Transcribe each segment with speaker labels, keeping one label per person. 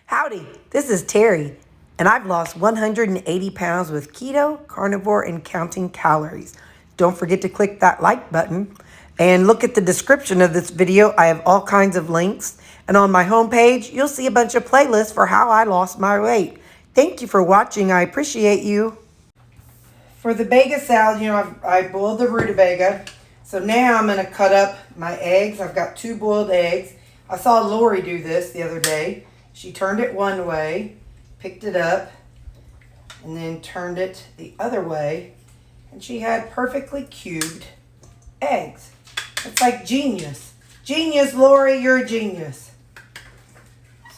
Speaker 1: Howdy, this is Terry, and I've lost 180 pounds with keto, carnivore, and counting calories. Don't forget to click that like button and look at the description of this video. I have all kinds of links, and on my homepage, you'll see a bunch of playlists for how I lost my weight. Thank you for watching. I appreciate you. For the Baga salad, I boiled the rutabaga. So now I'm going to cut up my eggs. I've got 2 boiled eggs. I saw Lori do this the other day. She turned it one way, picked it up, and then turned it the other way. And she had perfectly cubed eggs. It's like genius. Genius, Lori, you're a genius.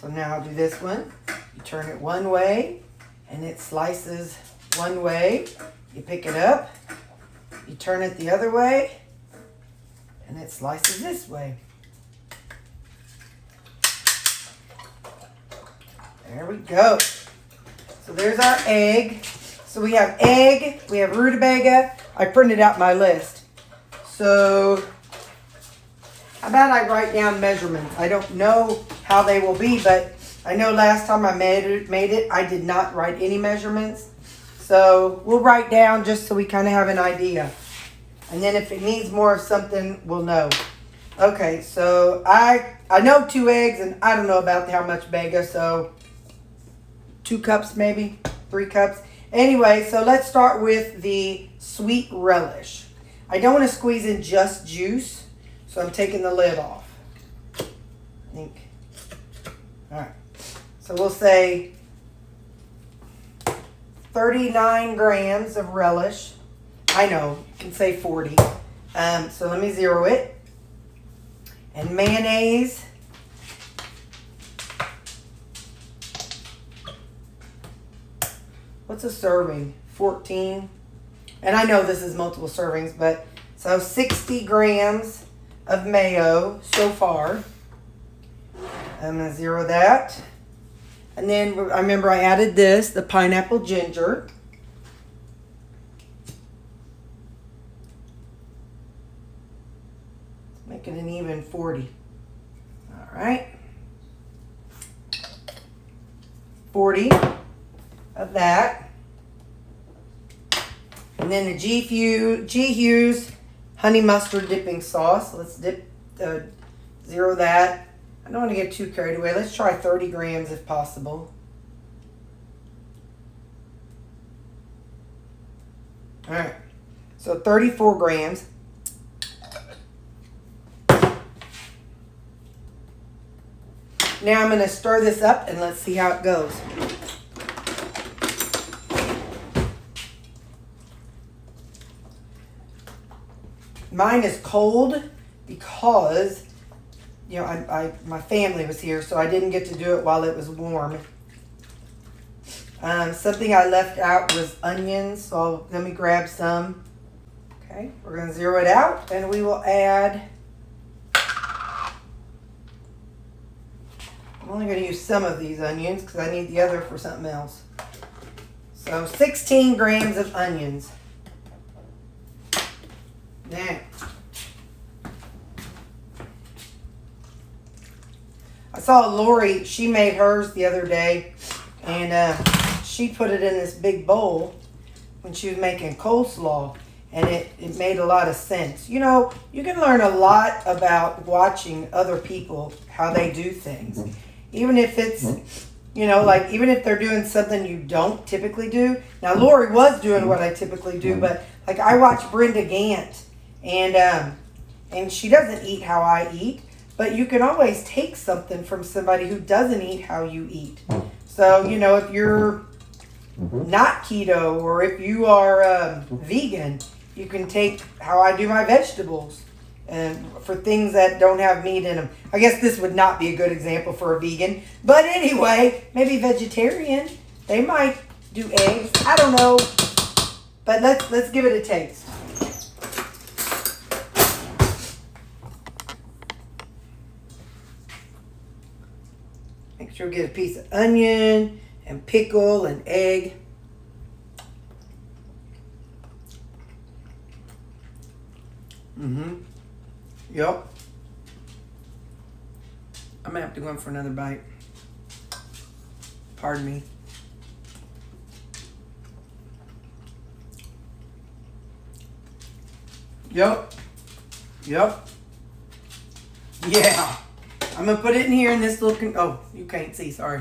Speaker 1: So now I'll do this one. You turn it one way, and it slices one way. You pick it up, you turn it the other way, and it slices this way. There we go. So there's our egg. So we have egg, we have rutabaga. I printed out my list. So how about I write down measurements? I don't know how they will be, but I know last time I made it, I did not write any measurements. So we'll write down just so we kind of have an idea. And then if it needs more of something, we'll know. Okay, so I know 2 eggs, and I don't know about how much Baga, so 2 cups maybe, 3 cups. Anyway, so let's start with the sweet relish. I don't want to squeeze in just juice, so I'm taking the lid off. I think. All right, so we'll say 39 grams of relish. I know, you can say 40. So let me zero it. And mayonnaise. What's a serving? 14. And I know this is multiple servings, but so 60 grams of mayo so far. I'm going to zero that. And then I remember I added this, the pineapple ginger. Make it an even 40. All right. 40 of that. And then the G Hughes honey mustard dipping sauce. Let's zero that. I don't want to get too carried away. Let's try 30 grams if possible. All right, so 34 grams. Now I'm going to stir this up and let's see how it goes. Mine is cold because my family was here, so I didn't get to do it while it was warm. Something I left out was onions, so let me grab some. Okay, we're going to zero it out, and we will add. I'm only going to use some of these onions because I need the other for something else. So 16 grams of onions. Now, I saw Lori, she made hers the other day, and she put it in this big bowl when she was making coleslaw, and it made a lot of sense. You know, you can learn a lot about watching other people, how they do things. Even if it's, even if they're doing something you don't typically do. Now, Lori was doing what I typically do, but like I watch Brenda Gant, and she doesn't eat how I eat, but you can always take something from somebody who doesn't eat how you eat. So, if you're not keto or if you are vegan, you can take how I do my vegetables and for things that don't have meat in them. I guess this would not be a good example for a vegan, but anyway, maybe vegetarian. They might do eggs. I don't know, but let's give it a taste. Make sure we get a piece of onion and pickle and egg. Yep. I'm going to have to go in for another bite. Pardon me. Yep. Yep. Yeah. I'm going to put it in here in this little... oh, you can't see. Sorry.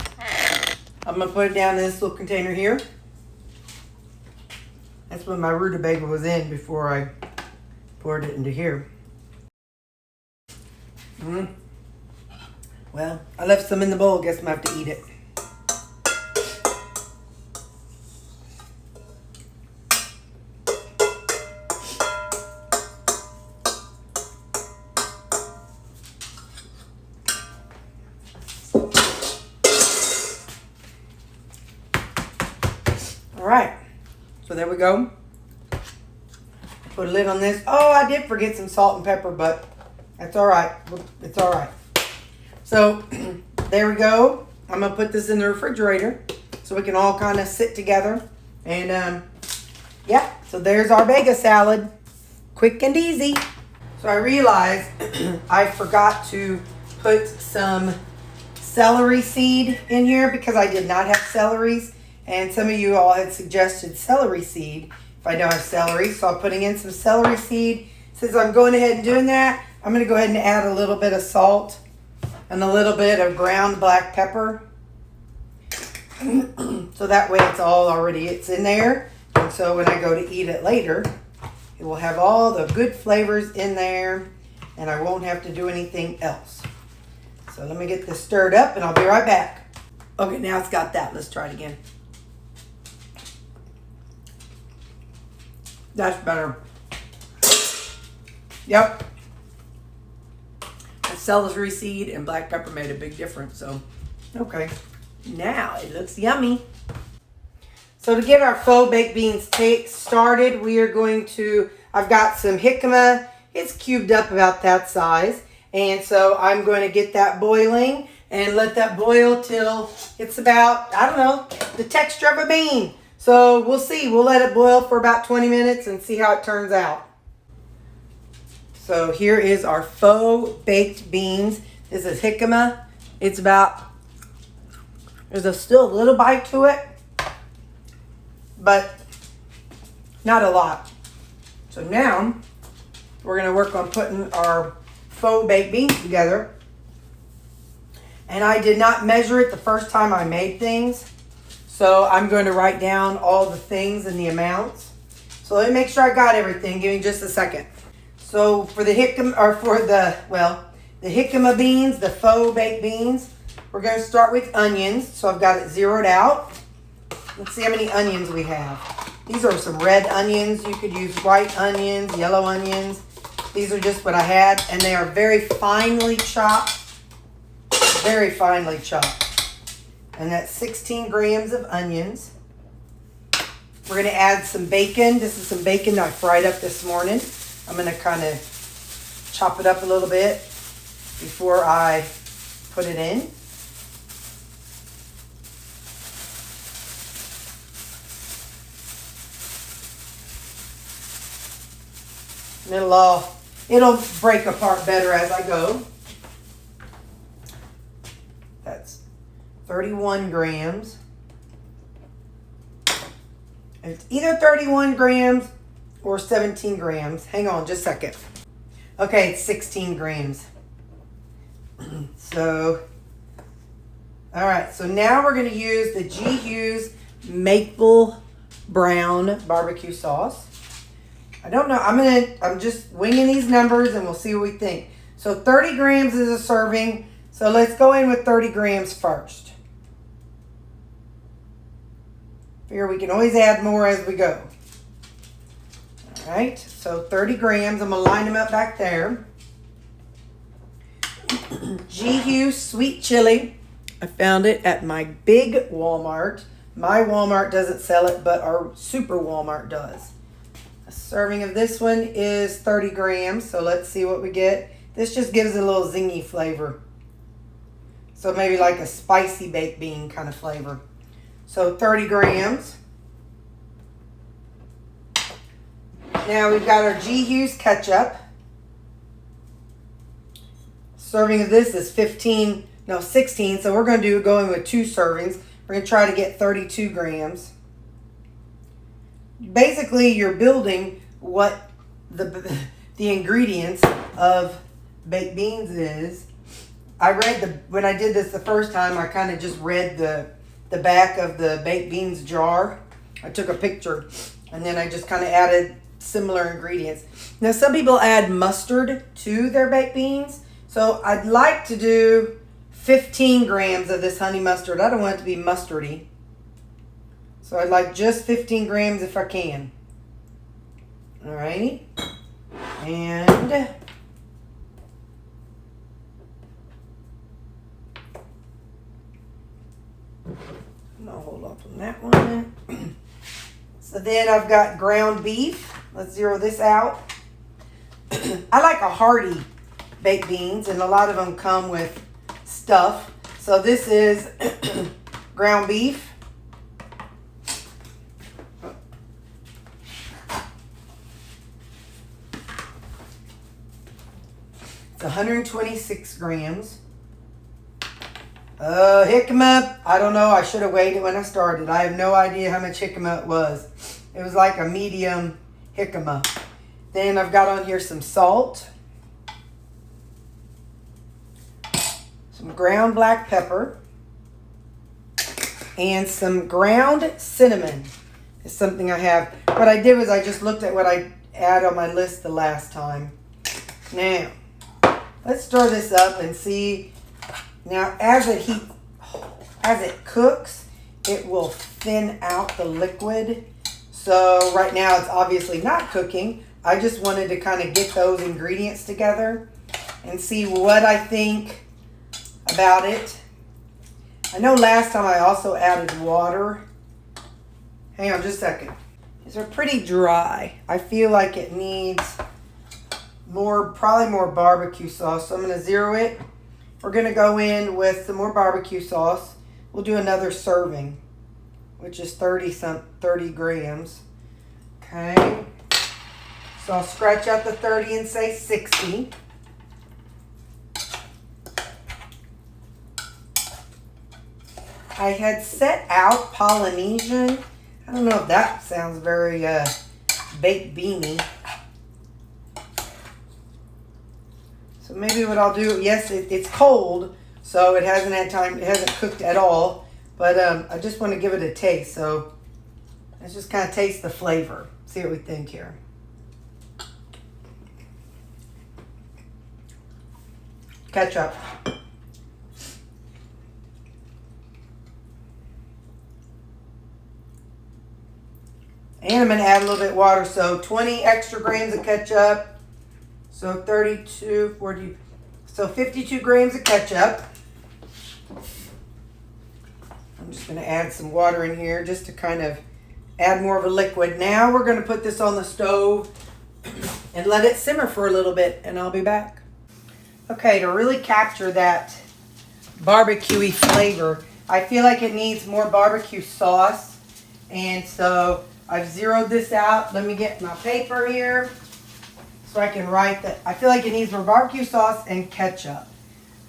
Speaker 1: I'm going to put it down in this little container here. That's what my rutabaga was in before I poured it into here. Well, I left some in the bowl. Guess I'm going to have to eat it. Alright, so there we go. Put a lid on this. Oh, I did forget some salt and pepper, but that's alright. It's alright. So, there we go. I'm going to put this in the refrigerator so we can all kind of sit together. And, yeah, so there's our Baga salad. Quick and easy. So I realized I forgot to put some celery seed in here because I did not have celeries. And some of you all had suggested celery seed if I don't have celery. So I'm putting in some celery seed. Since I'm going ahead and doing that, I'm going to go ahead and add a little bit of salt and a little bit of ground black pepper. So that way it's in there. And so when I go to eat it later, it will have all the good flavors in there and I won't have to do anything else. So let me get this stirred up and I'll be right back. Okay, now it's got that. Let's try it again. That's better. Yep. The celery seed and black pepper made a big difference. So, okay. Now it looks yummy. So to get our faux baked beans started, we are going to, I've got some jicama. It's cubed up about that size. And so I'm going to get that boiling and let that boil till it's about, I don't know, the texture of a bean. So we'll see. We'll let it boil for about 20 minutes and see how it turns out. So here is our faux baked beans. This is jicama. It's about, there's still a little bite to it, but not a lot. So now we're going to work on putting our faux baked beans together. And I did not measure it the first time I made things. So I'm going to write down all the things and the amounts. So let me make sure I got everything. Give me just a second. So for the jicama beans, the faux baked beans, we're going to start with onions. So I've got it zeroed out. Let's see how many onions we have. These are some red onions. You could use white onions, yellow onions. These are just what I had, and they are very finely chopped. Very finely chopped. And that's 16 grams of onions. We're going to add some bacon. This is some bacon that I fried up this morning. I'm going to kind of chop it up a little bit before I put it in. And it'll break apart better as I go. That's 31 grams. It's either 31 grams or 17 grams. Hang on just a second. Okay, it's 16 grams. So, all right. So now we're going to use the G Hughes maple brown barbecue sauce. I don't know. I'm just winging these numbers and we'll see what we think. So 30 grams is a serving. So let's go in with 30 grams first. Figure we can always add more as we go. All right, so 30 grams. I'm going to line them up back there. G Hughes sweet chili. I found it at my big Walmart. My Walmart doesn't sell it, but our super Walmart does. A serving of this one is 30 grams, so let's see what we get. This just gives it a little zingy flavor. So maybe like a spicy baked bean kind of flavor. So 30 grams. Now we've got our G Hughes ketchup. Serving of this is 16, so we're going to go in with 2 servings. We're going to try to get 32 grams. Basically, you're building what the ingredients of baked beans is. I read when I did this the first time, I kind of just read the back of the baked beans jar. I took a picture and then I just kind of added similar ingredients. Now, some people add mustard to their baked beans. So I'd like to do 15 grams of this honey mustard. I don't want it to be mustardy. So I'd like just 15 grams if I can. All right. And I'll hold off on that one. So then I've got ground beef. Let's zero this out. I like a hearty baked beans, and a lot of them come with stuff. So this is ground beef. It's 126 grams. Jicama, I don't know. I should have weighed it when I started. I have no idea how much jicama it was. It was like a medium jicama. Then I've got on here some salt, some ground black pepper, and some ground cinnamon is something I have. What I did was I just looked at what I had on my list the last time. Now, let's stir this up and see. Now, as it cooks, it will thin out the liquid. So right now it's obviously not cooking. I just wanted to kind of get those ingredients together and see what I think about it. I know last time I also added water. Hang on just a second. These are pretty dry. I feel like it needs probably more barbecue sauce. So I'm going to zero it. We're going to go in with some more barbecue sauce. We'll do another serving, which is 30 grams. Okay. So I'll scratch out the 30 and say 60. I had set out Polynesian. I don't know if that sounds very baked beany. So maybe what I'll do, yes, it's cold, so it hasn't had time, it hasn't cooked at all, but I just want to give it a taste. So let's just kind of taste the flavor, see what we think here. Ketchup. And I'm going to add a little bit of water, so 20 extra grams of ketchup. So 32, 40, so 52 grams of ketchup. I'm just going to add some water in here just to kind of add more of a liquid. Now we're going to put this on the stove and let it simmer for a little bit, and I'll be back. Okay, to really capture that barbecue-y flavor, I feel like it needs more barbecue sauce. And so I've zeroed this out. Let me get my paper here so I can write that. I feel like it needs more barbecue sauce and ketchup.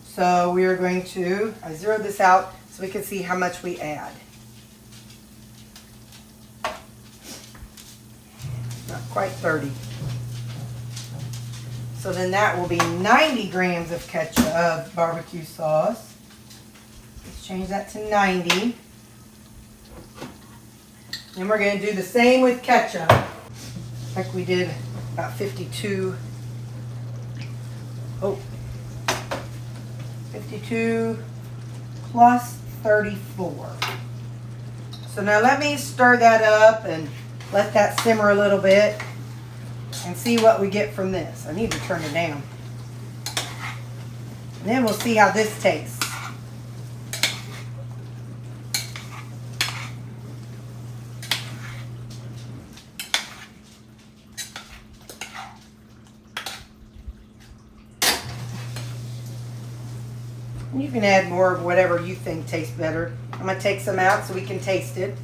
Speaker 1: So we are going to, I zeroed this out so we can see how much we add. Not quite 30. So then that will be 90 grams of ketchup, of barbecue sauce. Let's change that to 90. And we're going to do the same with ketchup, like we did about 52. Oh, 52 plus 34. So now let me stir that up and let that simmer a little bit and see what we get from this. I need to turn it down. And then we'll see how this tastes. You can add more of whatever you think tastes better. I'm going to take some out so we can taste it.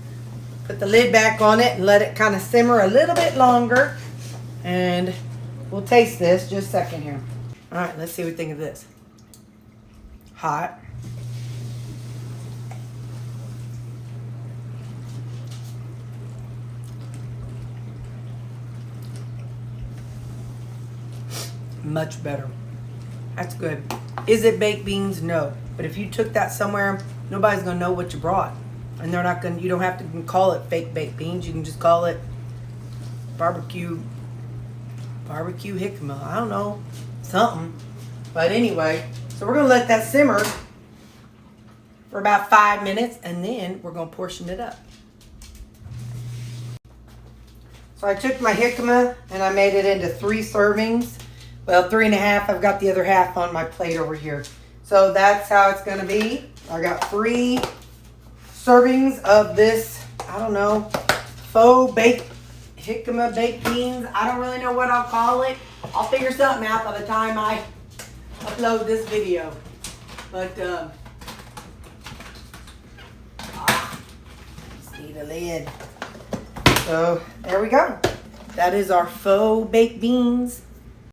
Speaker 1: Put the lid back on it and let it kind of simmer a little bit longer. And we'll taste this just a second here. All right, let's see what we think of this. Hot. Much better. That's good. Is it baked beans? No. But if you took that somewhere, nobody's gonna know what you brought. And they're not gonna, you don't have to call it fake baked beans. You can just call it barbecue jicama. I don't know. Something. But anyway, so we're gonna let that simmer for about 5 minutes, and then we're gonna portion it up. So I took my jicama and I made it into 3 servings. Well, 3.5. I've got the other half on my plate over here. So that's how it's gonna be. I got 3 servings of this, I don't know, faux baked jicama baked beans. I don't really know what I'll call it. I'll figure something out by the time I upload this video. But just need a lid. So there we go. That is our faux baked beans